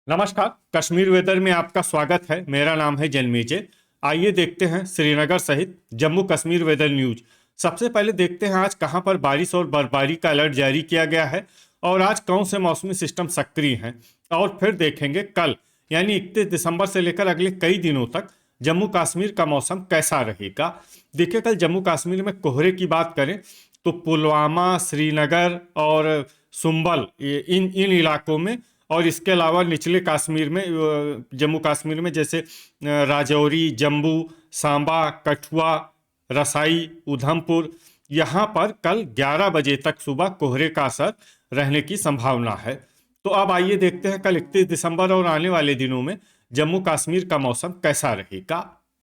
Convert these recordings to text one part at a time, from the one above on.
नमस्कार। कश्मीर वेदर में आपका स्वागत है। मेरा नाम है जन्मेजय। आइए देखते हैं श्रीनगर सहित जम्मू कश्मीर वेदर न्यूज। सबसे पहले देखते हैं आज कहां पर बारिश और बर्फबारी का अलर्ट जारी किया गया है और आज कौन से मौसमी सिस्टम सक्रिय हैं। और फिर देखेंगे कल यानी 31 दिसंबर से लेकर अगले कई दिनों तक जम्मू कश्मीर का मौसम कैसा रहेगा। देखिए, कल जम्मू कश्मीर में कोहरे की बात करें तो पुलवामा, श्रीनगर और सुंबल इन इन इलाकों में, और इसके अलावा निचले कश्मीर में जम्मू कश्मीर में जैसे राजौरी, जम्मू, सांबा, कठुआ, रसाई, उधमपुर, यहाँ पर कल 11 बजे तक सुबह कोहरे का असर रहने की संभावना है। तो अब आइए देखते हैं कल 31 दिसंबर और आने वाले दिनों में जम्मू कश्मीर का मौसम कैसा रहेगा।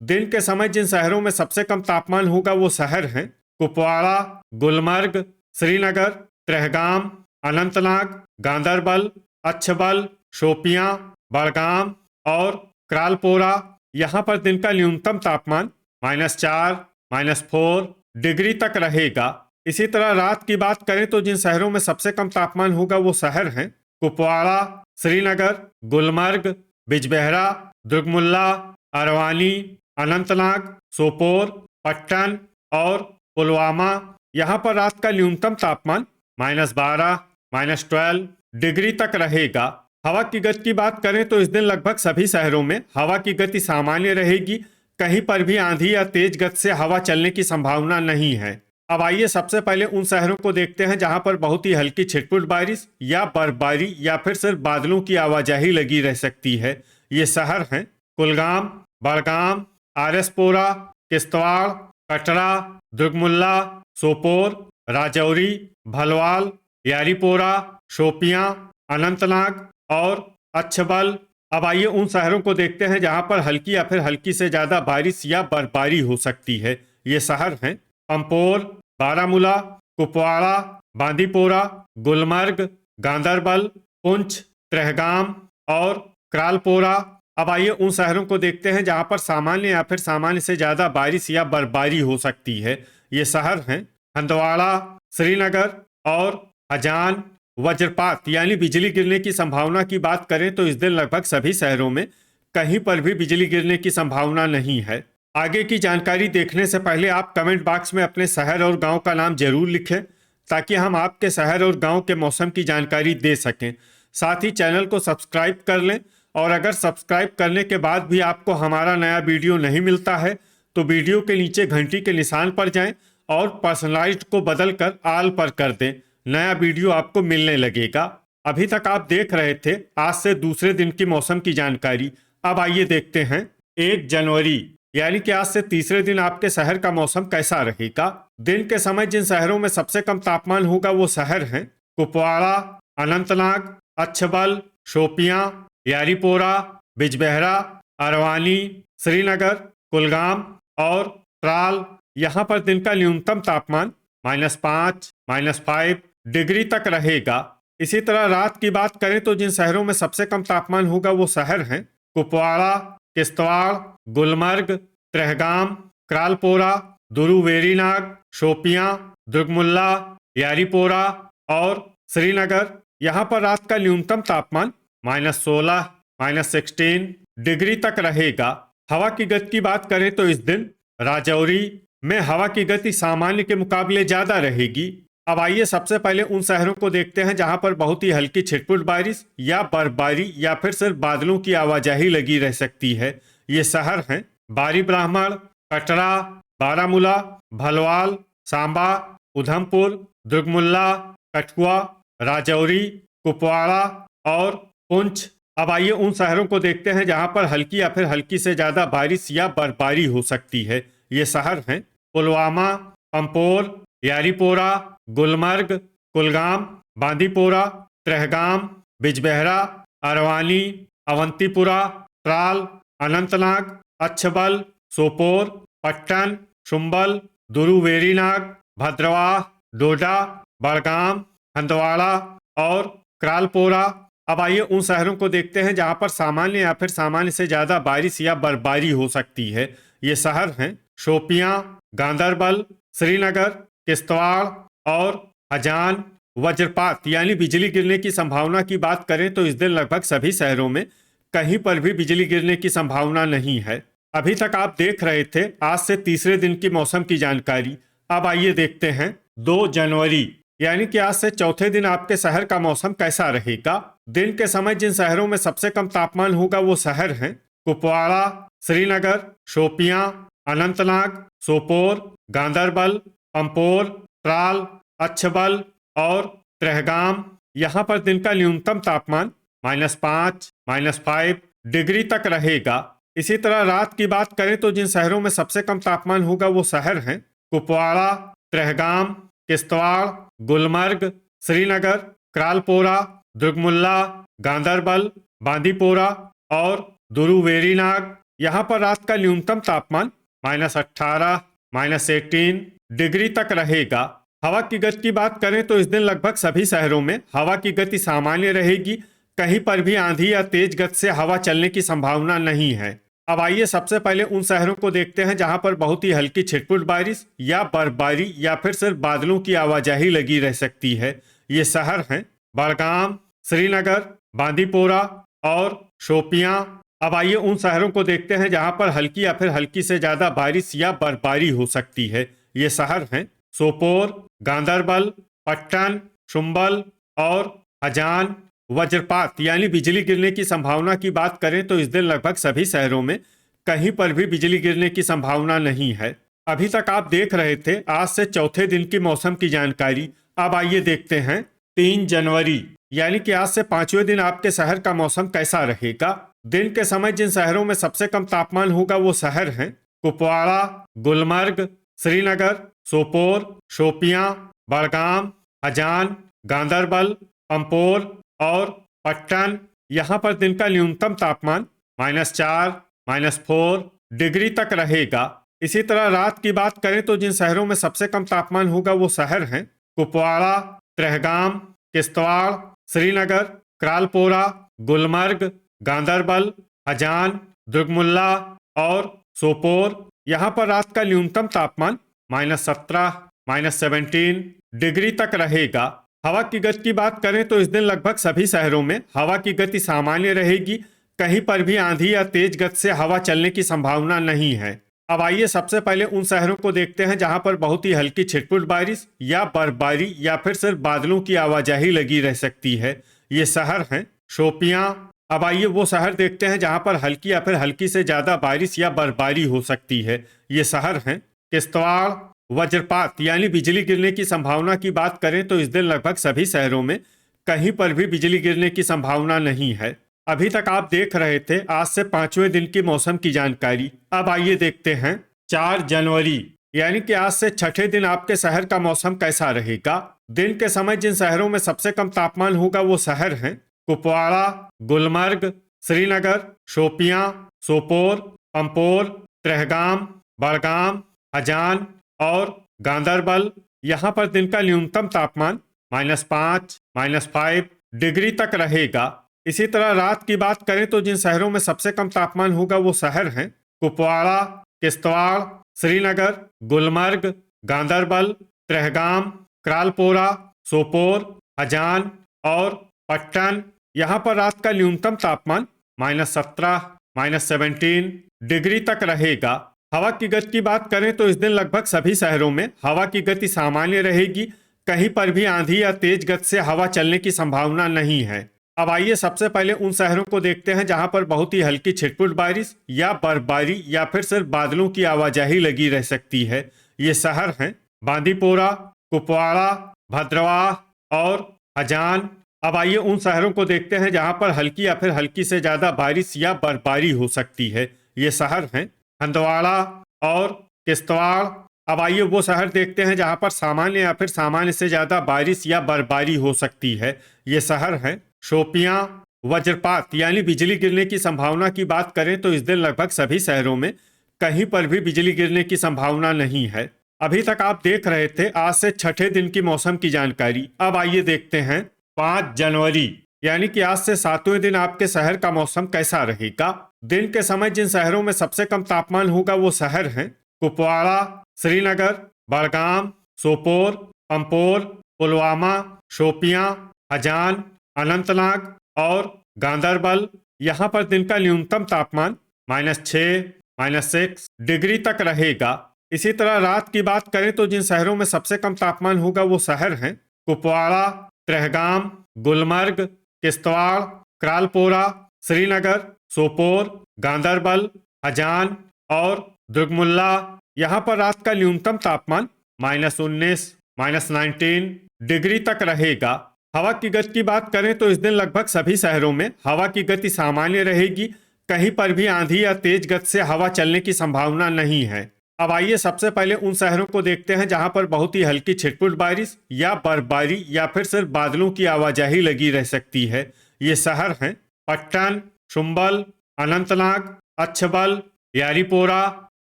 दिन के समय जिन शहरों में सबसे कम तापमान होगा वो शहर हैं कुपवाड़ा, गुलमर्ग, श्रीनगर, त्रेहगाम, अनंतनाग, गांदरबल, अच्छबल, शोपियां, बड़गाम और क्रालपोरा। यहाँ पर दिन का न्यूनतम तापमान -4, -4 डिग्री तक रहेगा। इसी तरह रात की बात करें तो जिन शहरों में सबसे कम तापमान होगा वो शहर हैं कुपवाड़ा, श्रीनगर, गुलमर्ग, बिजबेहरा, दुर्गमुल्ला, अरवानी, अनंतनाग, सोपोर, पट्टन और पुलवामा। यहाँ पर रात का न्यूनतम तापमान -12, -12 डिग्री तक रहेगा। हवा की गति की बात करें तो इस दिन लगभग सभी शहरों में हवा की गति सामान्य रहेगी। कहीं पर भी आंधी या तेज गति से हवा चलने की संभावना नहीं है। अब आइए सबसे पहले उन शहरों को देखते हैं जहां पर बहुत ही हल्की छिटपुट बारिश या बर्फबारी या फिर सिर्फ बादलों की आवाजाही लगी रह सकती है। ये शहर हैं कुलगाम, बड़गाम, आरएसपोरा, किश्तवाड़, कटरा, दुर्गमुल्ला, सोपोर, राजौरी, भलवाल, यारीपोरा, शोपियां, अनंतनाग और अच्छबल। अब आइए उन शहरों को देखते हैं जहां पर हल्की या फिर हल्की से ज्यादा बारिश या बर्फबारी हो सकती है। ये शहर हैं पंपोर, बारामूला, कुपवाड़ा, बांदीपोरा, गुलमर्ग, गांदरबल, पुंछ, त्रेहगाम और क्रालपोरा। अब आइए उन शहरों को देखते हैं जहां पर सामान्य या फिर सामान्य से ज्यादा बारिश या बर्फबारी हो सकती है। ये शहर हैं हंदवाड़ा, श्रीनगर और हजान। वज्रपात यानी बिजली गिरने की संभावना की बात करें तो इस दिन लगभग सभी शहरों में कहीं पर भी बिजली गिरने की संभावना नहीं है। आगे की जानकारी देखने से पहले आप कमेंट बॉक्स में अपने शहर और गांव का नाम जरूर लिखें ताकि हम आपके शहर और गांव के मौसम की जानकारी दे सकें। साथ ही चैनल को सब्सक्राइब कर लें और अगर सब्सक्राइब करने के बाद भी आपको हमारा नया वीडियो नहीं मिलता है तो वीडियो के नीचे घंटी के निशान पर जाएं और पर्सनलाइज्ड को बदलकर ऑल पर कर दें। नया वीडियो आपको मिलने लगेगा। अभी तक आप देख रहे थे आज से दूसरे दिन की मौसम की जानकारी। अब आइए देखते हैं 1 जनवरी यानी कि आज से तीसरे दिन आपके शहर का मौसम कैसा रहेगा। दिन के समय जिन शहरों में सबसे कम तापमान होगा वो शहर हैं कुपवाड़ा, अनंतनाग, अच्छबल, शोपियां, यारीपोरा, बिजबेहरा, अरवानी, श्रीनगर, कुलगाम और त्राल। यहाँ पर दिन का न्यूनतम तापमान -5, -5 डिग्री तक रहेगा। इसी तरह रात की बात करें तो जिन शहरों में सबसे कम तापमान होगा वो शहर हैं कुपवाड़ा, किश्तवाड़, गुलमर्ग, त्रेहगाम, क्रालपोरा, दुरुवेरीनाग, शोपियां, दुर्गमुल्ला, यारीपोरा और श्रीनगर। यहाँ पर रात का न्यूनतम तापमान -16, -16 डिग्री तक रहेगा। हवा की गति की बात करें तो इस दिन राजौरी में हवा की गति सामान्य के मुकाबले ज्यादा रहेगी। अब आइए सबसे पहले उन शहरों को देखते हैं जहां पर बहुत ही हल्की छिटपुट बारिश या बर्फबारी या फिर सिर्फ बादलों की आवाजाही लगी रह सकती है। ये शहर हैं बारी ब्राह्मण, कटरा, बारामूला, भलवाल, सांबा, उधमपुर, दुर्गमुल्ला, कठुआ, राजौरी, कुपवाड़ा और पुंछ। अब आइए उन शहरों को देखते हैं जहां पर हल्की या फिर हल्की से ज्यादा बारिश या बर्फबारी हो सकती है। ये शहर हैं पुलवामा, पंपोर, यारीपोरा, गुलमर्ग, कुलगाम, बांदीपोरा, त्रेहगाम, बिजबेहरा, अरवानी, अवंतीपुरा, त्राल, अनंतनाग, अच्छबल, सोपोर, पट्टन, शुंबल, दुरुवेरीनाग, भद्रवाह, डोडा, बड़गाम, हंदवाड़ा और क्रालपोरा। अब आइए उन शहरों को देखते हैं जहां पर सामान्य या फिर सामान्य से ज्यादा बारिश या बर्फबारी हो सकती है। ये शहर हैं शोपियां, गांदरबल, श्रीनगर, किश्तवाड़ और हजान। वज्रपात यानी बिजली गिरने की संभावना की बात करें तो इस दिन लगभग सभी शहरों में कहीं पर भी बिजली गिरने की संभावना नहीं है। अभी तक आप देख रहे थे आज से तीसरे दिन की मौसम की जानकारी। अब आइए देखते हैं 2 जनवरी यानी कि आज से चौथे दिन आपके शहर का मौसम कैसा रहेगा। दिन के समय जिन शहरों में सबसे कम तापमान होगा वो शहर हैं कुपवाड़ा, श्रीनगर, शोपियां, अनंतनाग, सोपोर, गांदरबल, पंपोर, त्राल, अच्छबल और ट्रहगाम। यहाँ पर दिन का न्यूनतम तापमान -5, -5 डिग्री तक रहेगा। इसी तरह रात की बात करें तो जिन शहरों में सबसे कम तापमान होगा वो शहर हैं कुपवाड़ा, ट्रहगाम, किश्तवाड़, गुलमर्ग, श्रीनगर, क्रालपोरा, दुर्गमुल्ला, गांदरबल, बांदीपोरा और दुरुवेरीनाग। यहाँ पर रात का न्यूनतम तापमान -18, -18 डिग्री तक रहेगा। हवा की गति की बात करें तो इस दिन लगभग सभी शहरों में हवा की गति सामान्य रहेगी। कहीं पर भी आंधी या तेज गति से हवा चलने की संभावना नहीं है। अब आइए सबसे पहले उन शहरों को देखते हैं जहां पर बहुत ही हल्की छिटपुट बारिश या बर्फबारी या फिर सिर्फ बादलों की आवाजाही लगी रह सकती है। ये शहर हैं बड़गाम, श्रीनगर, बांदीपोरा और शोपियां। अब आइए उन शहरों को देखते हैं जहां पर हल्की या फिर हल्की से ज्यादा बारिश या बर्फबारी हो सकती है। ये शहर हैं सोपोर, गांदरबल, पट्टन, शुम्बल और हजान। वज्रपात यानी बिजली गिरने की संभावना की बात करें तो इस दिन लगभग सभी शहरों में कहीं पर भी बिजली गिरने की संभावना नहीं है। अभी तक आप देख रहे थे आज से चौथे दिन की मौसम की जानकारी। अब आइए देखते हैं 3 जनवरी यानी कि आज से पांचवें दिन आपके शहर का मौसम कैसा रहेगा। दिन के समय जिन शहरों में सबसे कम तापमान होगा वो शहर हैं कुपवाड़ा, गुलमर्ग, श्रीनगर, सोपोर, शोपियां, बड़गाम, हजान, गांदरबल, पंपोर और पट्टन। यहाँ पर दिन का न्यूनतम तापमान -4, -4 डिग्री तक रहेगा। इसी तरह रात की बात करें तो जिन शहरों में सबसे कम तापमान होगा वो शहर हैं कुपवाड़ा, ट्रहगाम, किश्तवाड़, श्रीनगर, क्रालपोरा, गुलमर्ग, गांदरबल, हजान, दुर्गमुल्ला और सोपोर। यहाँ पर रात का न्यूनतम तापमान -17, -17 डिग्री तक रहेगा। हवा की गति की बात करें तो इस दिन लगभग सभी शहरों में हवा की गति सामान्य रहेगी। कहीं पर भी आंधी या तेज गति से हवा चलने की संभावना नहीं है। अब आइए सबसे पहले उन शहरों को देखते हैं जहां पर बहुत ही हल्की छिटपुट बारिश या बर्फबारी या फिर सिर्फ बादलों की आवाजाही लगी रह सकती है। ये शहर हैं शोपियां। अब आइए वो शहर देखते हैं जहां पर हल्की या फिर हल्की से ज्यादा बारिश या बर्फबारी हो सकती है। ये शहर हैं किश्तवाड़। वज्रपात यानी बिजली गिरने की संभावना की बात करें तो इस दिन लगभग सभी शहरों में कहीं पर भी बिजली गिरने की संभावना नहीं है। अभी तक आप देख रहे थे आज से पांचवें दिन की मौसम की जानकारी। अब आइए देखते हैं 4 जनवरी यानी कि आज से छठे दिन आपके शहर का मौसम कैसा रहेगा। दिन के समय जिन शहरों में सबसे कम तापमान होगा वो शहर हैं कुपवाड़ा, गुलमर्ग, श्रीनगर, शोपियां, सोपोर, पंपोर, ट्रहगाम, बड़गाम, हजान और गांदरबल। यहाँ पर दिन का न्यूनतम तापमान -5, -5 डिग्री तक रहेगा। इसी तरह रात की बात करें तो जिन शहरों में सबसे कम तापमान होगा वो शहर हैं कुपवाड़ा, किश्तवाड़, श्रीनगर, गुलमर्ग, गांदरबल, ट्रहगाम, क्रालपोरा, सोपोर, हजान और पट्टन। यहाँ पर रात का न्यूनतम तापमान -17, -17 डिग्री तक रहेगा। हवा की गति की बात करें तो इस दिन लगभग सभी शहरों में हवा की गति सामान्य रहेगी। कहीं पर भी आंधी या तेज गति से हवा चलने की संभावना नहीं है। अब आइए सबसे पहले उन शहरों को देखते हैं जहां पर बहुत ही हल्की छिटपुट बारिश या बर्फबारी या फिर सिर्फ बादलों की आवाजाही लगी रह सकती है। ये शहर हैं बांदीपोरा, कुपवाड़ा, भद्रवाह और हजान। अब आइए उन शहरों को देखते हैं जहां पर हल्की या फिर हल्की से ज्यादा बारिश या बर्फबारी हो सकती है। ये शहर हैं हंदवाड़ा और किश्तवाड़। अब आइए वो शहर देखते हैं जहां पर सामान्य या फिर सामान्य से ज्यादा बारिश या बर्फबारी हो सकती है। ये शहर हैं शोपियां। वज्रपात यानी बिजली गिरने की संभावना की बात करें तो इस दिन लगभग सभी शहरों में कहीं पर भी बिजली गिरने की संभावना नहीं है। अभी तक आप देख रहे थे आज से छठे दिन की मौसम की जानकारी। अब आइए देखते हैं 5 जनवरी यानी कि आज से सातवें दिन आपके शहर का मौसम कैसा रहेगा। दिन के समय जिन शहरों में सबसे कम तापमान होगा वो शहर हैं कुपवाड़ा, श्रीनगर, बड़गाम, सोपोर, पंपोर, पुलवामा, शोपियां, हजान, अनंतनाग और गांदरबल। यहाँ पर दिन का न्यूनतम तापमान -6, -6 डिग्री तक रहेगा। इसी तरह रात की बात करें तो जिन शहरों में सबसे कम तापमान होगा वो शहर हैं कुपवाड़ा, त्रेहगाम, गुलमर्ग, किश्तवाड़, क्रालपोरा, श्रीनगर, सोपोर, गांदरबल, हजान और दुर्गमुल्ला। यहाँ पर रात का न्यूनतम तापमान -19, -19 डिग्री तक रहेगा। हवा की गति की बात करें तो इस दिन लगभग सभी शहरों में हवा की गति सामान्य रहेगी। कहीं पर भी आंधी या तेज गति से हवा चलने की संभावना नहीं है। अब आइए सबसे पहले उन शहरों को देखते हैं जहां पर बहुत ही हल्की छिटपुट बारिश या बर्फबारी या फिर सिर्फ बादलों की आवाजाही लगी रह सकती है। ये शहर हैं पट्टन, शुम्बल, अनंतनाग, अच्छबल, यारीपोरा,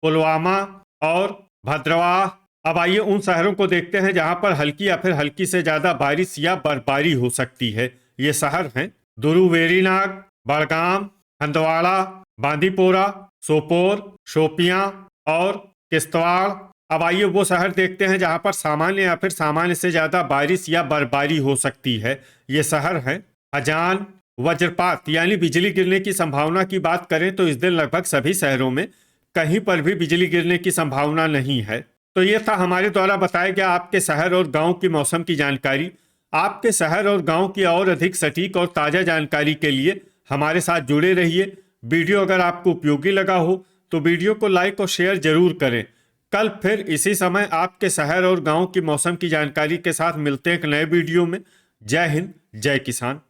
पुलवामा और भद्रवाह। अब आइए उन शहरों को देखते हैं जहां पर हल्की या फिर हल्की से ज्यादा बारिश या बर्फबारी हो सकती है। ये शहर हैं दुरुवेरीनाग, बड़गाम, हंदवाड़ा, बांदीपोरा, सोपोर, शोपियां और किश्तवाड़। अब आइए वो शहर देखते हैं जहां पर सामान्य या फिर सामान्य से ज्यादा बारिश या बर्फबारी हो सकती है। ये शहर हैं हजान। वज्रपात यानी बिजली गिरने की संभावना की बात करें तो इस दिन लगभग सभी शहरों में कहीं पर भी बिजली गिरने की संभावना नहीं है। तो ये था हमारे द्वारा बताया गया आपके शहर और गांव की मौसम की जानकारी। आपके शहर और गांव की और अधिक सटीक और ताज़ा जानकारी के लिए हमारे साथ जुड़े रहिए। वीडियो अगर आपको उपयोगी लगा हो तो वीडियो को लाइक और शेयर जरूर करें। कल फिर इसी समय आपके शहर और गांव की मौसम की जानकारी के साथ मिलते हैं एक नए वीडियो में। जय हिंद, जय किसान।